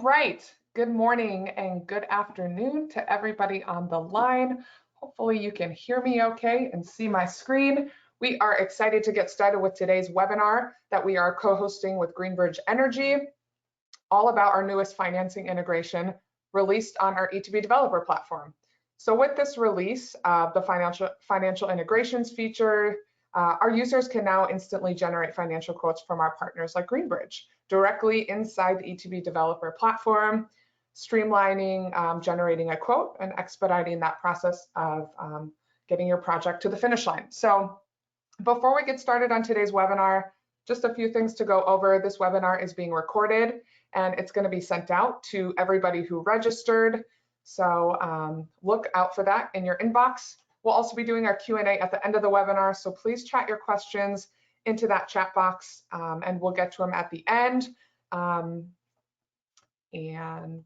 right. Good morning and good afternoon to everybody on the line. Hopefully you can hear me okay and see my screen. We are excited to get started with today's webinar that we are co-hosting with Greenbridge Energy, all about our newest financing integration released on our ETB Developer platform. So with this release, the financial integrations feature, our users can now instantly generate financial quotes from our partners like Greenbridge directly inside the ETB Developer platform, streamlining generating a quote and expediting that process of getting your project to the finish line. So before we get started on today's webinar, just a few things to go over. This webinar is being recorded and it's going to be sent out to everybody who registered. So look out for that in your inbox. We'll also be doing our Q&A at the end of the webinar, so please chat your questions into that chat box and we'll get to them at the end. And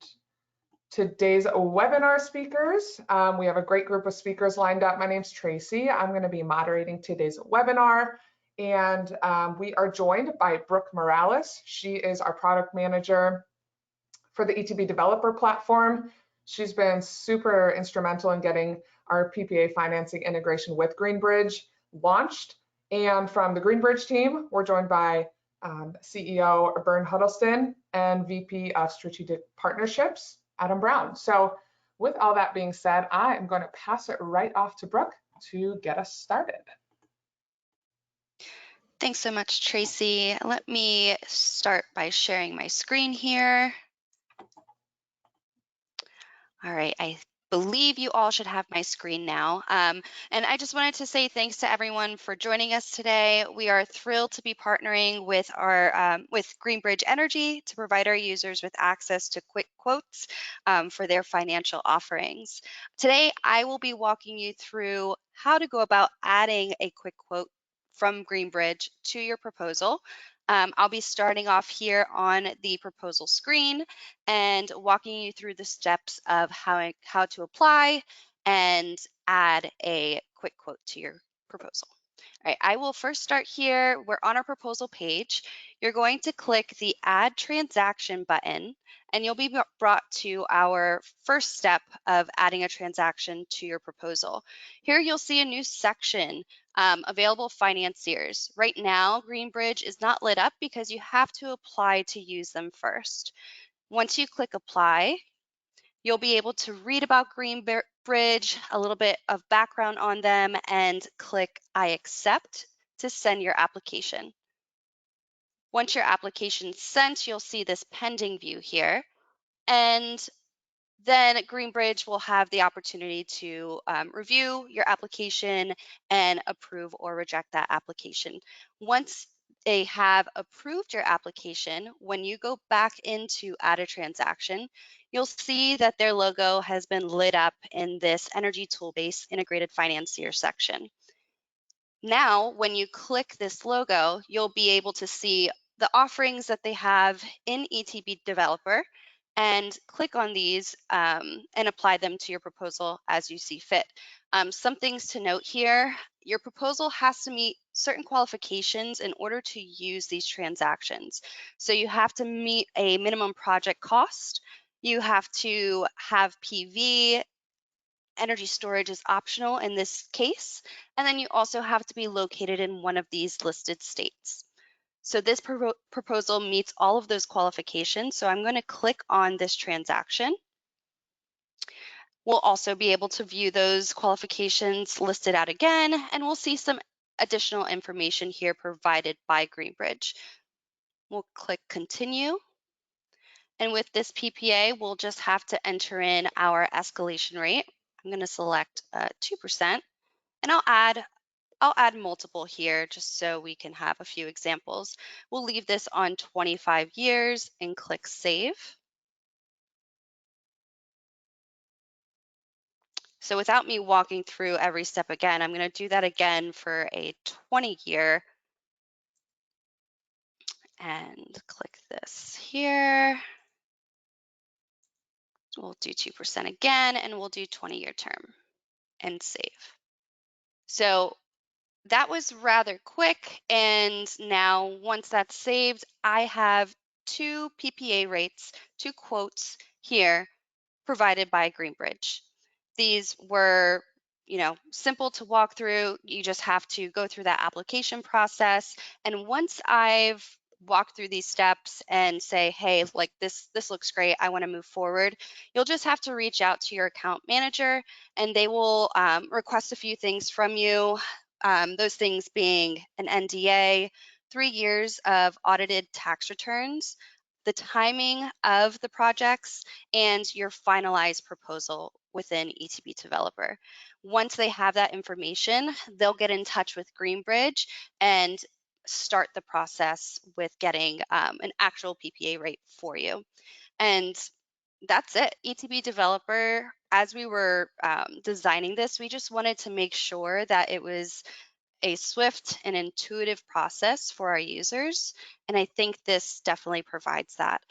today's webinar speakers, we have a great group of speakers lined up. My name's Tracy. I'm going to be moderating today's webinar, and we are joined by Brooke Morales. She is our product manager for the ETB Developer platform. She's been super instrumental in getting our PPA financing integration with Greenbridge launched. And from the Greenbridge team, we're joined by CEO Bern Huddleston and VP of Strategic Partnerships, Adam Brown. So with all that being said, I am going to pass it right off to Brooke to get us started. Thanks so much, Tracy. Let me start by sharing my screen here. All right, I believe you all should have my screen now. And I just wanted to say thanks to everyone for joining us today. We are thrilled to be partnering with with Greenbridge Energy to provide our users with access to quick quotes for their financial offerings. Today, I will be walking you through how to go about adding a quick quote from Greenbridge to your proposal. I'll be starting off here on the proposal screen and walking you through the steps of how to apply and add a quick quote to your proposal. All right, I will first start here. We're on our proposal page. You're going to click the Add Transaction button, and you'll be brought to our first step of adding a transaction to your proposal. Here you'll see a new section, Available Financiers. Right now, Greenbridge is not lit up because you have to apply to use them first. Once you click Apply, you'll be able to read about Greenbridge, a little bit of background on them, and click I accept to send your application. Once your application's sent, you'll see this pending view here, and then Greenbridge will have the opportunity to review your application and approve or reject that application. Once they have approved your application, when you go back into Add a Transaction, you'll see that their logo has been lit up in this Energy Toolbase Integrated Financier section. Now, when you click this logo, you'll be able to see the offerings that they have in ETB Developer and click on these and apply them to your proposal as you see fit. Some things to note here: your proposal has to meet certain qualifications in order to use these transactions. So you have to meet a minimum project cost, you have to have PV, energy storage is optional in this case, and then you also have to be located in one of these listed states. So this proposal meets all of those qualifications. So I'm going to click on this transaction. We'll also be able to view those qualifications listed out again, and we'll see some additional information here provided by Greenbridge. We'll click Continue. And with this PPA, we'll just have to enter in our escalation rate. I'm going to select 2%, and I'll add multiple here just so we can have a few examples. We'll leave this on 25 years and click Save. So without me walking through every step again, I'm going to do that again for a 20-year and click this here. We'll do 2% again, and we'll do 20-year term and save. So that was rather quick, and now once that's saved, I have two PPA rates, two quotes here provided by Greenbridge. These were, simple to walk through. You just have to go through that application process. And once I've walked through these steps and say, hey, like this looks great, I want to move forward, you'll just have to reach out to your account manager and they will request a few things from you. Those things being an NDA, 3 years of audited tax returns, the timing of the projects, and your finalized proposal within ETB Developer. Once they have that information, they'll get in touch with Greenbridge and start the process with getting an actual PPA rate for you. And that's it. ETB Developer, as we were designing this, we just wanted to make sure that it was a swift and intuitive process for our users. And I think this definitely provides that.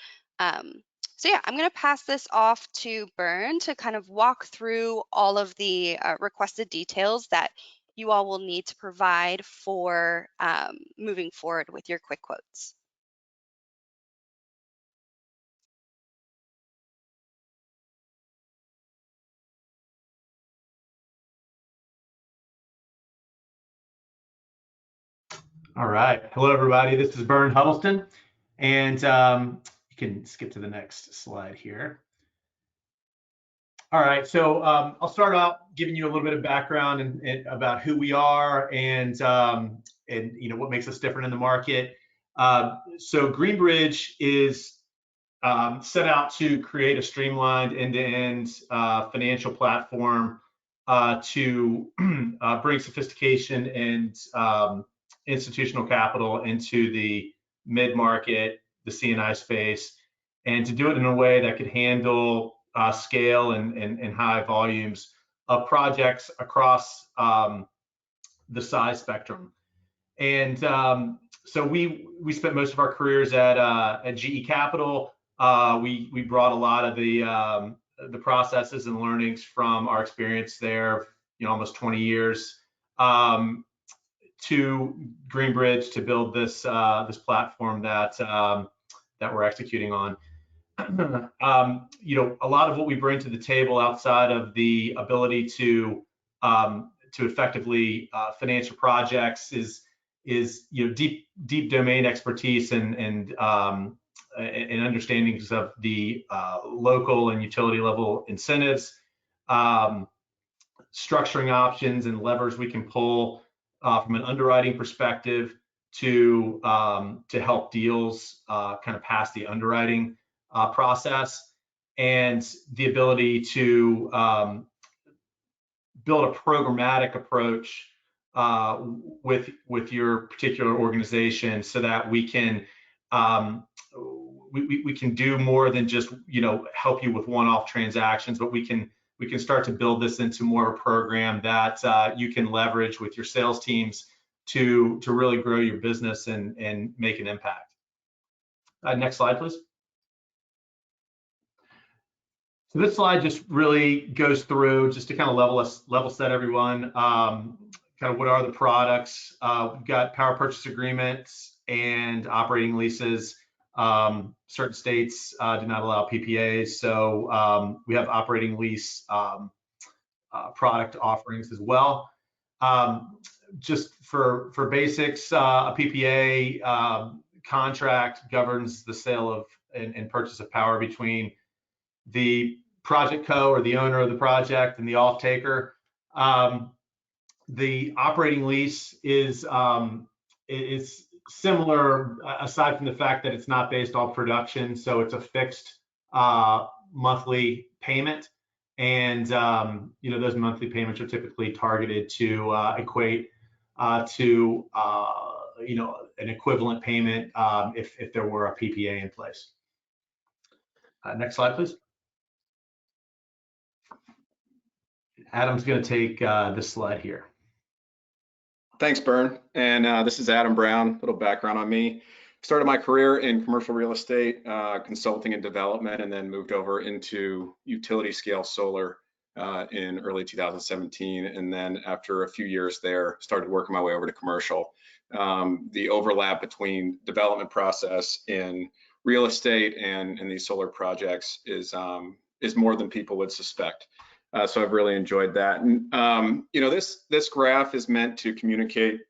So yeah, I'm going to pass this off to Bern to kind of walk through all of the requested details that you all will need to provide for moving forward with your quick quotes. All right. Hello, everybody. This is Bern Huddleston. And you can skip to the next slide here. All right. So I'll start out giving you a little bit of background and about who we are and what makes us different in the market. So Greenbridge is set out to create a streamlined end-to-end financial platform to bring sophistication and institutional capital into the mid-market, the C&I space, and to do it in a way that could handle scale and high volumes of projects across the size spectrum. And so we spent most of our careers at GE Capital. We brought a lot of the processes and learnings from our experience there, almost 20 years, to Greenbridge to build this platform that we're executing on. A lot of what we bring to the table outside of the ability to effectively finance your projects is deep domain expertise and understandings of the local and utility level incentives, structuring options and levers we can pull from an underwriting perspective to help deals kind of pass the underwriting process, and the ability to build a programmatic approach with your particular organization, so that we can we can do more than just help you with one-off transactions, but we can start to build this into more of a program that you can leverage with your sales teams to really grow your business and make an impact. Next slide, please. So this slide just really goes through just to kind of level set everyone. Kind of what are the products? We've got power purchase agreements and operating leases. Certain states do not allow PPAs, so we have operating lease product offerings as well. Just for basics, a PPA contract governs the sale of and purchase of power between the project co, or the owner of the project, and the offtaker. The operating lease is similar, aside from the fact that it's not based on production, so it's a fixed monthly payment, and those monthly payments are typically targeted to equate to an equivalent payment if there were a PPA in place. Next slide, please. Adam's going to take this slide here. Thanks, Bern. And this is Adam Brown. A little background on me. Started my career in commercial real estate, consulting and development, and then moved over into utility scale solar in early 2017. And then after a few years there, started working my way over to commercial. The overlap between development process in real estate and these solar projects is more than people would suspect. So I've really enjoyed that. And this graph is meant to communicate,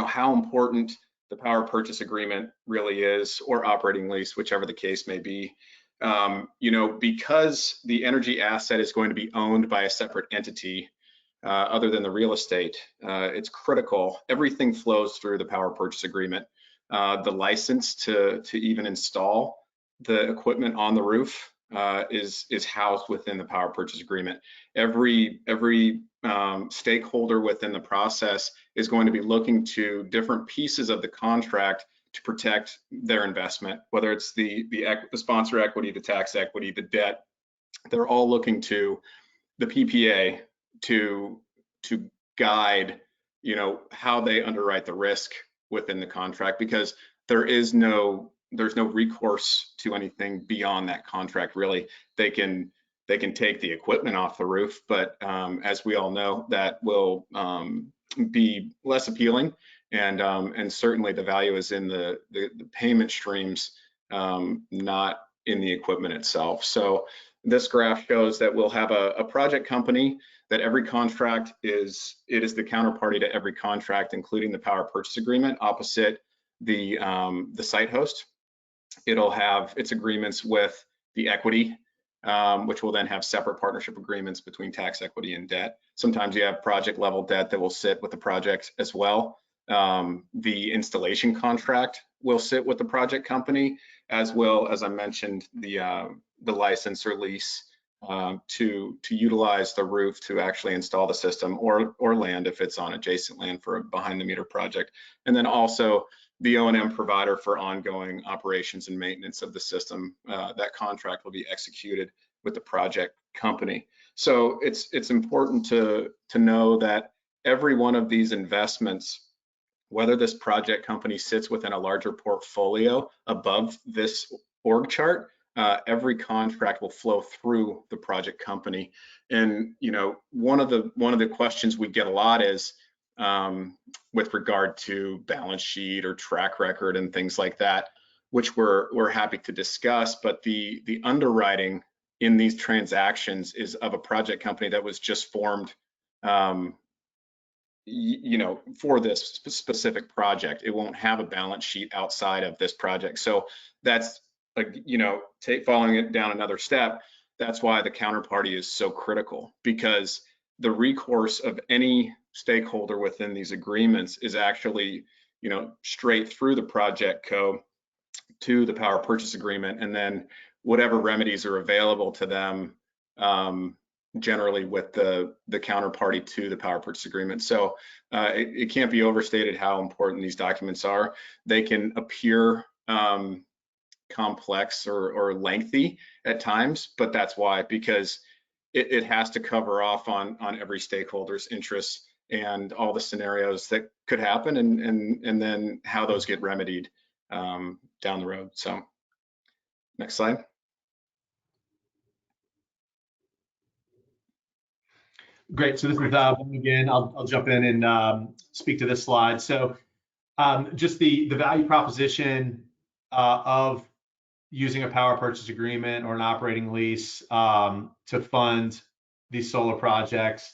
how important the power purchase agreement really is, or operating lease, whichever the case may be. Because the energy asset is going to be owned by a separate entity other than the real estate, it's critical. Everything flows through the power purchase agreement. The license to even install the equipment on the roof is housed within the power purchase agreement. Every stakeholder within the process is going to be looking to different pieces of the contract to protect their investment, whether it's the sponsor equity, the tax equity, the debt. They're all looking to the PPA to guide, how they underwrite the risk within the contract, because there's no recourse to anything beyond that contract. Really, they can take the equipment off the roof, but as we all know, that will be less appealing, and certainly the value is in the payment streams, not in the equipment itself. So this graph shows that we'll have a project company that every contract is the counterparty to every contract, including the power purchase agreement, opposite the site host. It'll have its agreements with the equity, which will then have separate partnership agreements between tax equity and debt. Sometimes you have project level debt that will sit with the project as well. The installation contract will sit with the project company, as well as I mentioned, the license or lease to utilize the roof to actually install the system, or land if it's on adjacent land for a behind the meter project. And then also the O&M provider for ongoing operations and maintenance of the system. That contract will be executed with the project company. So it's important to know that every one of these investments, whether this project company sits within a larger portfolio above this org chart, every contract will flow through the project company. And one of the questions we get a lot is with regard to balance sheet or track record and things like that, which we're happy to discuss. But the underwriting in these transactions is of a project company that was just formed for this specific project. It won't have a balance sheet outside of this project. So that's following it down another step. That's why the counterparty is so critical, because the recourse of any stakeholder within these agreements is actually, straight through the project co to the power purchase agreement, and then whatever remedies are available to them, generally with the counterparty to the power purchase agreement. So it can't be overstated how important these documents are. They can appear complex or lengthy at times, but that's why, because it has to cover off on every stakeholder's interests and all the scenarios that could happen, and then how those get remedied down the road. So next slide. Great. So this is again. I'll jump in and speak to this slide. So just the value proposition of using a power purchase agreement or an operating lease to fund these solar projects.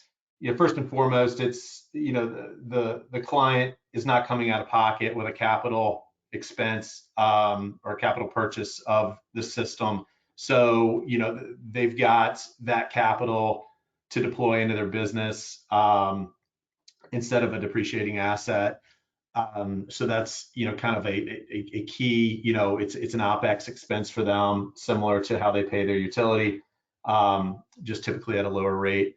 First and foremost, it's the client is not coming out of pocket with a capital expense or capital purchase of the system. So they've got that capital to deploy into their business instead of a depreciating asset. So that's kind of a key. It's an OpEx expense for them, similar to how they pay their utility, just typically at a lower rate.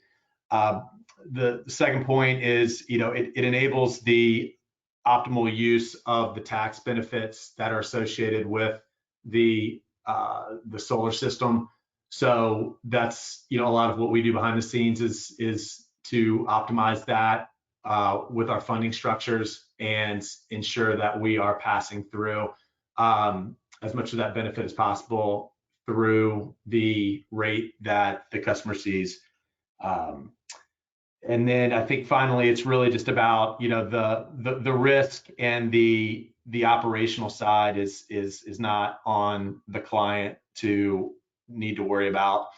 The second point is it enables the optimal use of the tax benefits that are associated with the solar system. So that's a lot of what we do behind the scenes is to optimize that with our funding structures and ensure that we are passing through as much of that benefit as possible through the rate that the customer sees. And then I think finally, it's really just about, you know, the risk and the operational side is not on the client to need to worry about.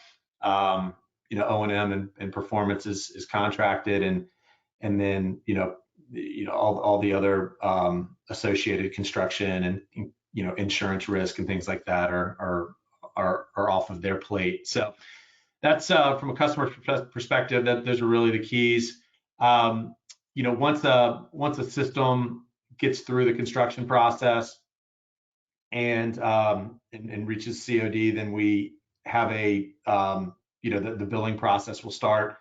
You know, O&M and performance is contracted, and then all the other associated construction and insurance risk and things like that are off of their plate. So that's from a customer perspective, that those are really the keys. Once a system gets through the construction process and reaches COD, then we have a the billing process will start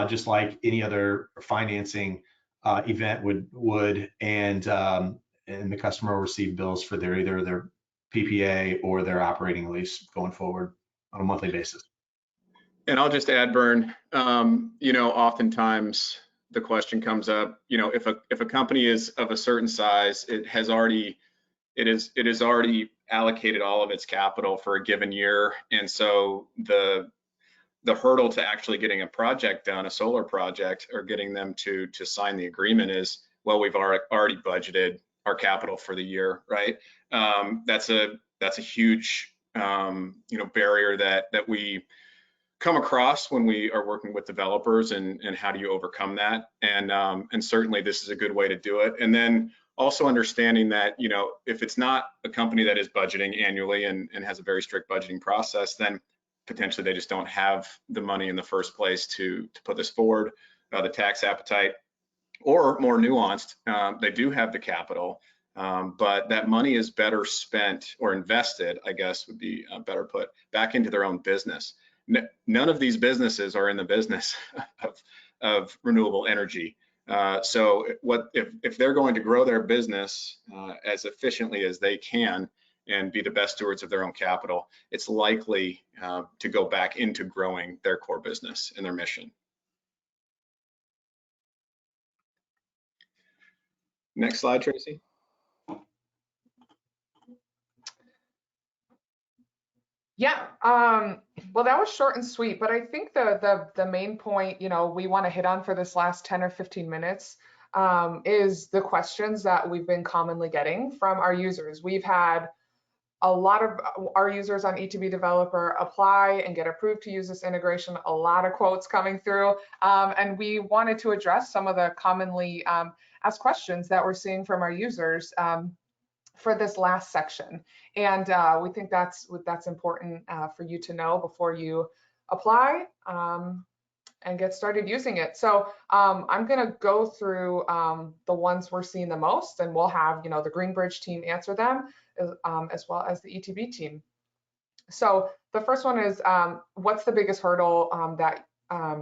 just like any other financing event would, and the customer will receive bills for either their PPA or their operating lease going forward on a monthly basis. And I'll just add, Bern, oftentimes the question comes up, if a company is of a certain size, it has already allocated all of its capital for a given year, and so the hurdle to actually getting a project done, a solar project, or getting them to sign the agreement is, well, we've already budgeted our capital for the year, right? That's a huge barrier that we come across when we are working with developers, and how do you overcome that? And certainly this is a good way to do it. And then also understanding that, if it's not a company that is budgeting annually and has a very strict budgeting process, then potentially they just don't have the money in the first place to put this forward, the tax appetite, or more nuanced, they do have the capital, but that money is better spent or invested, I guess would be better put, back into their own business. None of these businesses are in the business of renewable energy. So if they're going to grow their business as efficiently as they can and be the best stewards of their own capital, it's likely to go back into growing their core business and their mission. Next slide, Tracy. Yeah, well, that was short and sweet, but I think the main point, we want to hit on for this last 10 or 15 minutes is the questions that we've been commonly getting from our users. We've had a lot of our users on ETB Developer apply and get approved to use this integration, a lot of quotes coming through, and we wanted to address some of the commonly asked questions that we're seeing from our users for this last section. And we think that's important for you to know before you apply and get started using it. So I'm going to go through the ones we're seeing the most, and we'll have the Greenbridge team answer them as well as the ETB team. So the first one is, what's the biggest hurdle that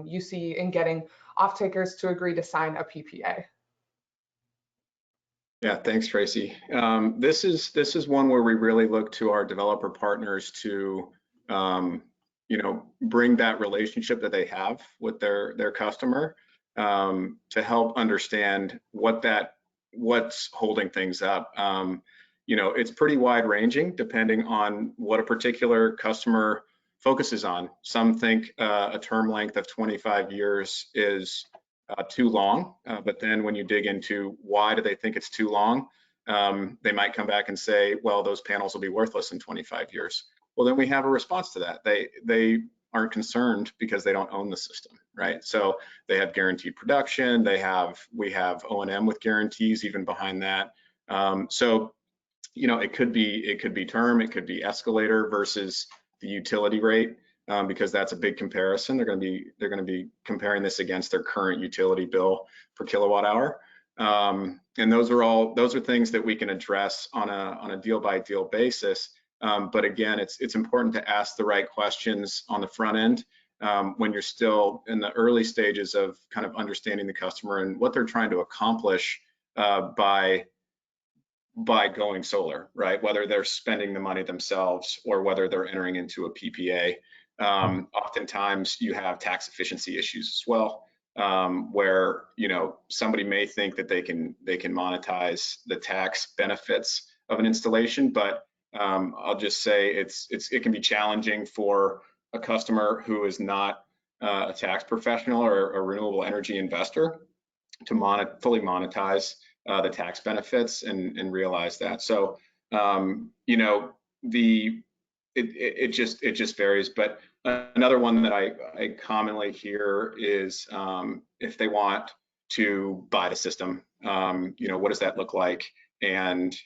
you see in getting off-takers to agree to sign a PPA? Yeah, thanks, Tracy. This is one where we really look to our developer partners to, bring that relationship that they have with their customer to help understand what's holding things up. It's pretty wide ranging depending on what a particular customer focuses on. Some think a term length of 25 years is too long, but then when you dig into why do they think it's too long, they might come back and say, well, those panels will be worthless in 25 years. Well, then we have a response to that. They aren't concerned because they don't own the system, right? So they have guaranteed production. We have O&M with guarantees even behind that. So it could be term, it could be escalator versus the utility rate. Because that's a big comparison. They're going to be comparing this against their current utility bill per kilowatt hour, and those are things that we can address on a deal by deal basis. But again, it's important to ask the right questions on the front end when you're still in the early stages of kind of understanding the customer and what they're trying to accomplish by going solar, right? Whether they're spending the money themselves or whether they're entering into a PPA. Oftentimes you have tax efficiency issues as well, where somebody may think that they can monetize the tax benefits of an installation, but I'll just say it can be challenging for a customer who is not a tax professional or a renewable energy investor to fully monetize the tax benefits and realize that. So, you know, it just varies. But another one that I commonly hear is if they want to buy the system, you know, what does that look like? And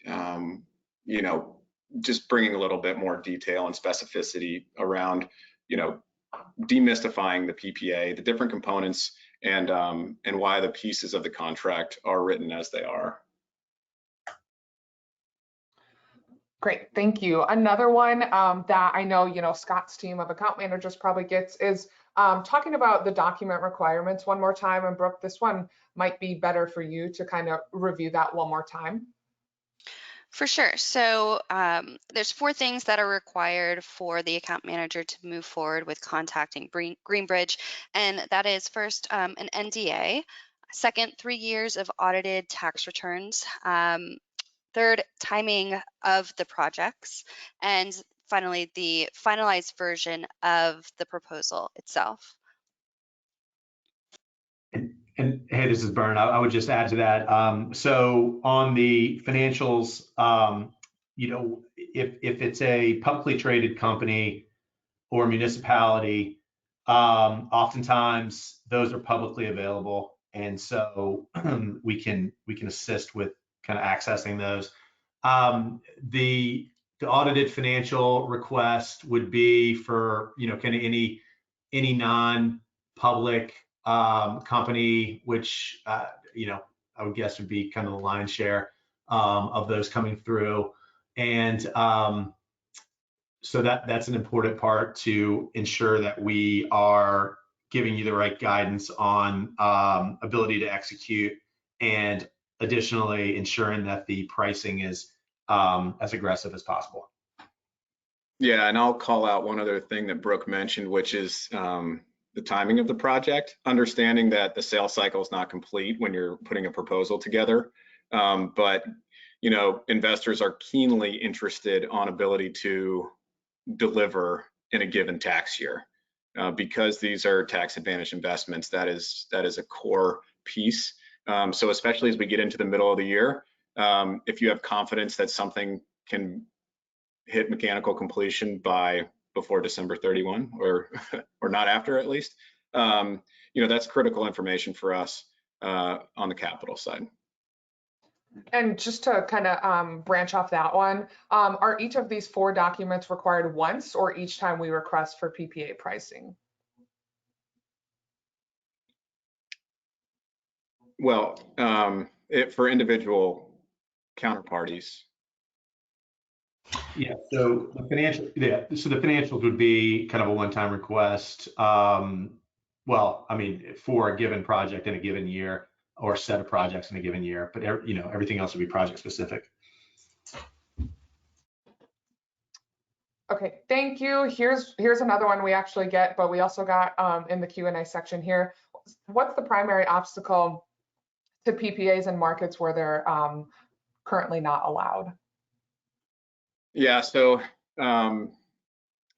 you know, just bringing a little bit more detail and specificity around, you know, demystifying the PPA, the different components, and why the pieces of the contract are written as they are. Great, thank you. Another one that I know, Scott's team of account managers probably gets is talking about the document requirements one more time. And Brooke, this one might be better for you to kind of review that one more time. For sure. So there's 4 things that are required for the account manager to move forward with contacting Greenbridge, and that is first an NDA, second 3 years of audited tax returns, third timing of the projects, and finally the finalized version of the proposal itself. And hey, this is Bern. I would just add to that. So on the financials, you know, if it's a publicly traded company or municipality, oftentimes those are publicly available, and so we can assist with kind of accessing those. The audited financial request would be for, you know, kind of any non-public company, which you know, I would guess would be kind of the lion's share of those coming through. And so that's an important part to ensure that we are giving you the right guidance on ability to execute, and additionally ensuring that the pricing is as aggressive as possible. Yeah, and I'll call out one other thing that Brooke mentioned, which is the timing of the project, understanding that the sales cycle is not complete when you're putting a proposal together. But, you know, investors are keenly interested on ability to deliver in a given tax year. Because these are tax advantage investments, that is a core piece. So especially as we get into the middle of the year, if you have confidence that something can hit mechanical completion before December 31, or not after at least, you know, that's critical information for us on the capital side. And just to kind of branch off that one, are each of these 4 documents required once or each time we request for PPA pricing? Well, for individual counterparties. Yeah, so the financials would be kind of a one-time request. Well, I mean, for a given project in a given year, or set of projects in a given year, but you know, everything else would be project specific. Okay, thank you. Here's another one we actually get, but we also got in the Q&A section here. What's the primary obstacle to PPAs in markets where they're currently not allowed? Yeah, so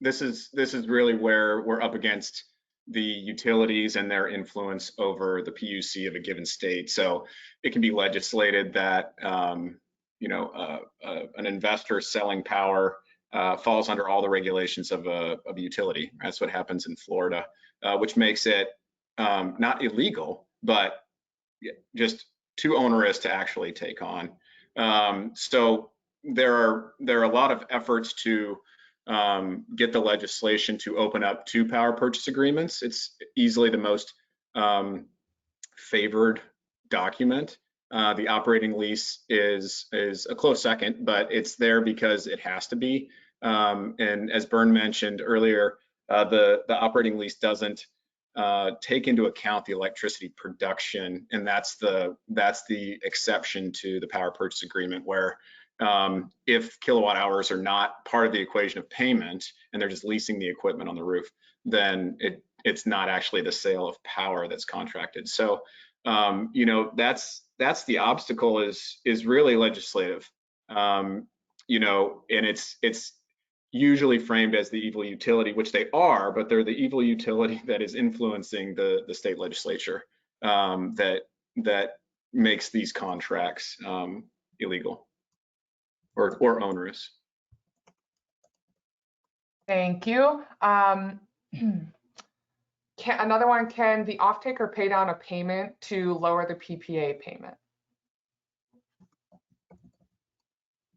this is really where we're up against the utilities and their influence over the PUC of a given state. So it can be legislated that you know, an investor selling power falls under all the regulations of a utility. That's what happens in Florida, which makes it not illegal, but just too onerous to actually take on. So there are a lot of efforts to get the legislation to open up to power purchase agreements. It's easily the most favored document. The operating lease is a close second, but it's there because it has to be. And as Bern mentioned earlier, the operating lease doesn't take into account the electricity production, and that's the exception to the power purchase agreement, where if kilowatt hours are not part of the equation of payment and they're just leasing the equipment on the roof, then it's not actually the sale of power that's contracted. So you know, that's the obstacle is really legislative. You know, and it's usually framed as the evil utility, which they are, but they're the evil utility that is influencing the state legislature that makes these contracts illegal or onerous. Thank you. Another one, can the offtaker pay down a payment to lower the PPA payment?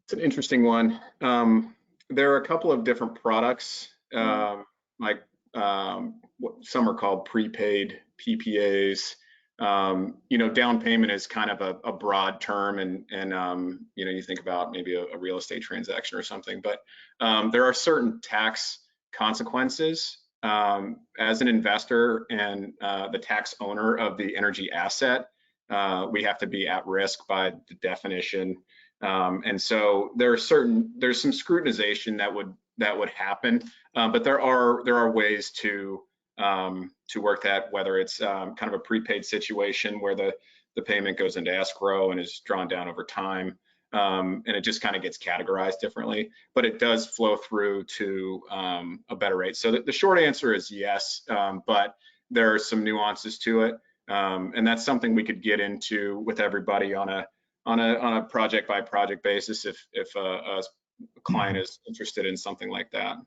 It's an interesting one. There are a couple of different products, like some are called prepaid PPAs. Down payment is kind of a broad term, and you think about maybe a real estate transaction or something, but there are certain tax consequences as an investor and the tax owner of the energy asset. We have to be at risk by the definition. And so there's some scrutinization that would happen, but there are ways to work that, whether it's kind of a prepaid situation where the payment goes into escrow and is drawn down over time, and it just kind of gets categorized differently, but it does flow through to a better rate. So the short answer is yes, but there are some nuances to it, and that's something we could get into with everybody on a project by project basis if a client is interested in something like that.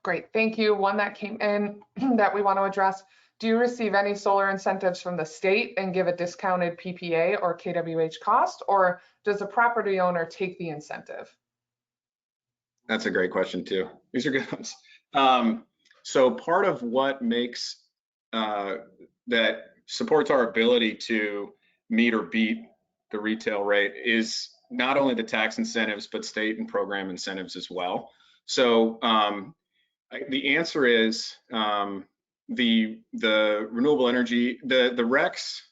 Great, thank you. One that came in that we want to address: do you receive any solar incentives from the state and give a discounted PPA or kWh cost, or does the property owner take the incentive? That's a great question too. These are good ones. So part of what makes that supports our ability to meet or beat the retail rate is not only the tax incentives, but state and program incentives as well. So the answer is the renewable energy, the RECs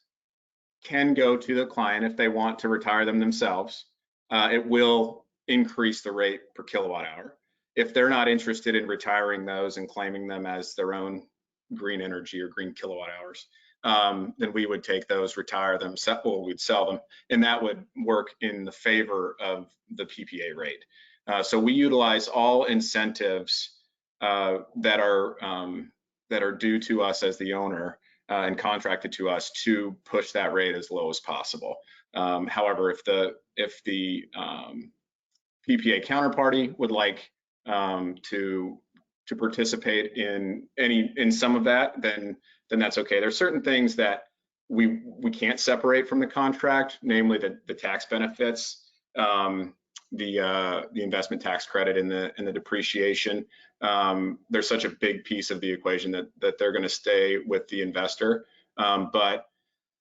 can go to the client if they want to retire them themselves. It will increase the rate per kilowatt hour. If they're not interested in retiring those and claiming them as their own green energy or green kilowatt hours, then we would take those, retire them, we'd sell them, and that would work in the favor of the PPA rate. So we utilize all incentives that are due to us as the owner and contracted to us to push that rate as low as possible. However, if the PPA counterparty would like to participate in some of that, then that's okay. There's certain things that we can't separate from the contract, namely the tax benefits, the investment tax credit, and the depreciation. There's such a big piece of the equation that they're going to stay with the investor, but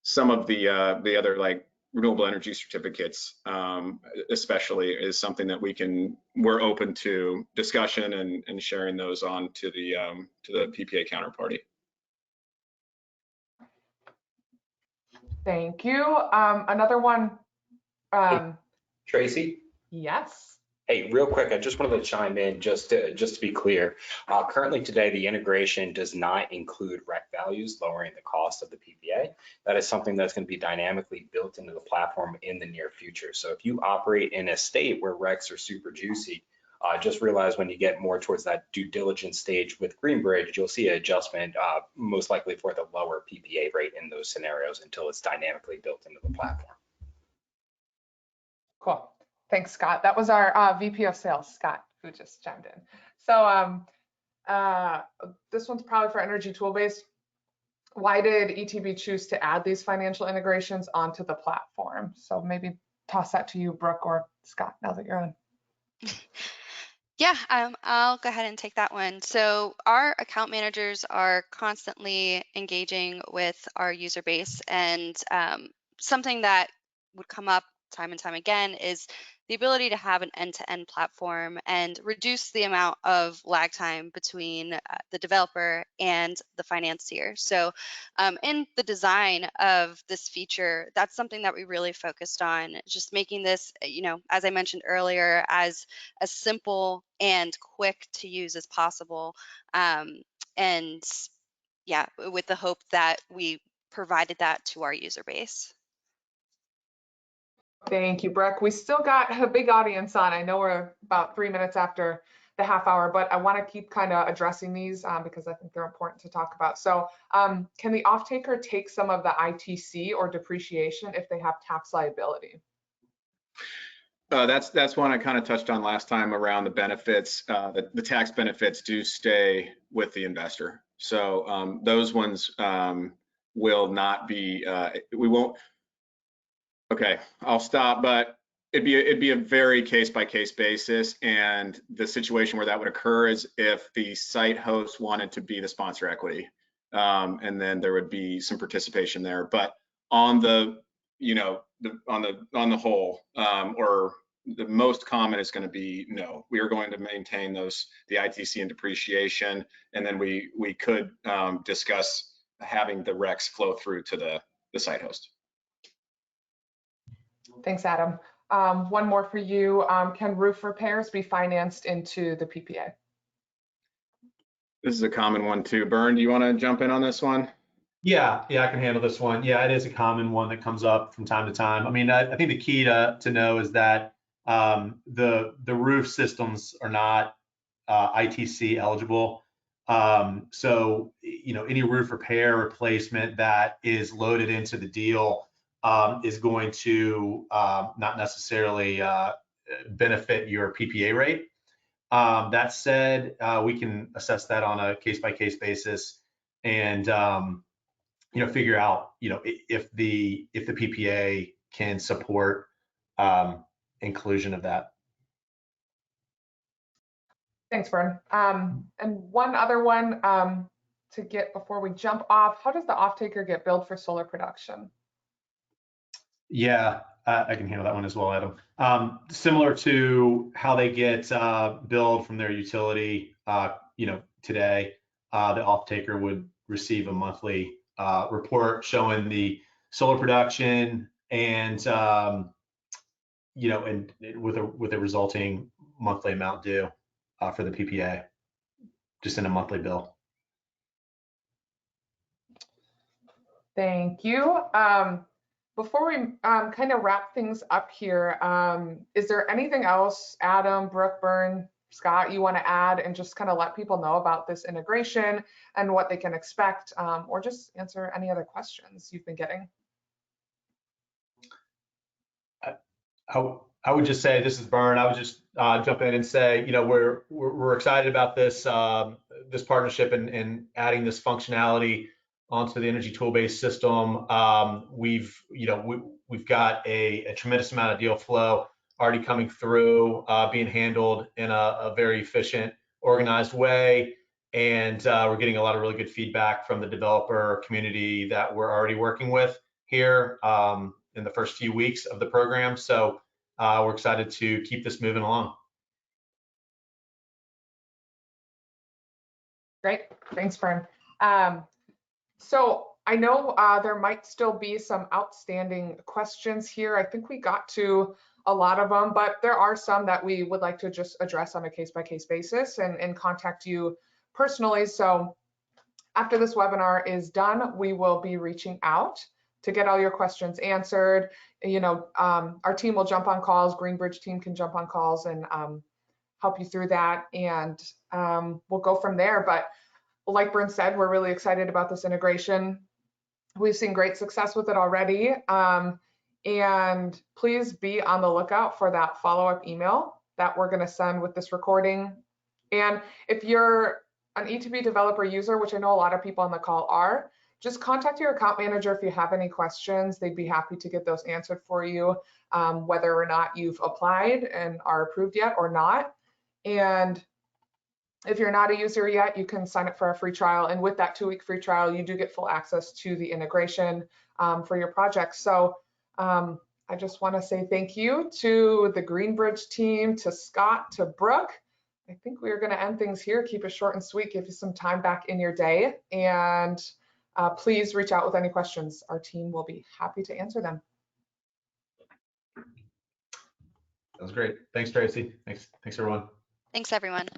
some of the other, like renewable energy certificates, especially, is something that we're open to discussion and sharing those on to the PPA counterparty. Thank you. Another one. Hey, Tracy? Yes. Hey, real quick, I just wanted to chime in just to be clear. Currently today, the integration does not include REC values, lowering the cost of the PPA. That is something that's going to be dynamically built into the platform in the near future. So if you operate in a state where RECs are super juicy, just realize when you get more towards that due diligence stage with Greenbridge, you'll see an adjustment, most likely for the lower PPA rate in those scenarios until it's dynamically built into the platform. Cool. Thanks, Scott. That was our VP of Sales, Scott, who just chimed in. So this one's probably for Energy Toolbase. Why did ETB choose to add these financial integrations onto the platform? So maybe toss that to you, Brooke or Scott, now that you're on. Yeah, I'll go ahead and take that one. So our account managers are constantly engaging with our user base, and something that would come up time and time again is the ability to have an end-to-end platform and reduce the amount of lag time between the developer and the financier. So in the design of this feature, that's something that we really focused on, just making this, as I mentioned earlier, as simple and quick to use as possible. And yeah, with the hope that we provided that to our user base. Thank you, Brooke. We still got a big audience on. I know we're about 3 minutes after the half hour, but I want to keep kind of addressing these because I think they're important to talk about. So can the off-taker take some of the ITC or depreciation if they have tax liability? That's one I kind of touched on last time around the benefits. The tax benefits do stay with the investor. So those ones will not be, we won't, okay, I'll stop, but it'd be a very case by case basis. And the situation where that would occur is if the site host wanted to be the sponsor equity, and then there would be some participation there. But on the, you know, on the whole, or the most common is going to be no. We are going to maintain those, the ITC and depreciation, and then we could discuss having the RECs flow through to the site host. Thanks, Adam. One more for you. Can roof repairs be financed into the PPA? This is a common one too. Bern, do you want to jump in on this one? Yeah, I can handle this one. Yeah, it is a common one that comes up from time to time. I mean, I think the key to know is that the roof systems are not ITC eligible. So, you know, any roof repair replacement that is loaded into the deal is going to not necessarily benefit your PPA rate. That said, we can assess that on a case-by-case basis and you know, figure out, you know, if the PPA can support inclusion of that. Thanks, Vern. And one other one to get before we jump off, how does the off-taker get billed for solar production? Yeah, I can handle that one as well, Adam. Similar to how they get billed from their utility, you know, today, the off-taker would receive a monthly report showing the solar production and you know, and with a resulting monthly amount due for the PPA, just in a monthly bill. Thank you. Before we kind of wrap things up here, is there anything else, Adam, Brooke, Bern, Scott, you want to add and just kind of let people know about this integration and what they can expect, or just answer any other questions you've been getting? I would just say, this is Bern. I would just jump in and say, you know, we're excited about this this partnership and adding this functionality onto the Energy Toolbase system. We've got a tremendous amount of deal flow already coming through, being handled in a very efficient, organized way, and we're getting a lot of really good feedback from the developer community that we're already working with here in the first few weeks of the program. So we're excited to keep this moving along. Great, thanks, Fern. So I know there might still be some outstanding questions here. I think we got to a lot of them, but there are some that we would like to just address on a case-by-case basis and contact you personally. So after this webinar is done, we will be reaching out to get all your questions answered. You know, our team will jump on calls, Greenbridge team can jump on calls and help you through that, and we'll go from there. But like Bryn said, we're really excited about this integration. We've seen great success with it already. And please be on the lookout for that follow-up email that we're going to send with this recording. And if you're an ETB developer user, which I know a lot of people on the call are, just contact your account manager if you have any questions. They'd be happy to get those answered for you, whether or not you've applied and are approved yet or not. And if you're not a user yet, you can sign up for a free trial. And with that 2-week free trial, you do get full access to the integration for your project. So I just want to say thank you to the Greenbridge team, to Scott, to Brooke. I think we are going to end things here, keep it short and sweet, give you some time back in your day. And please reach out with any questions. Our team will be happy to answer them. That was great. Thanks, Tracy. Thanks everyone. Thanks, everyone.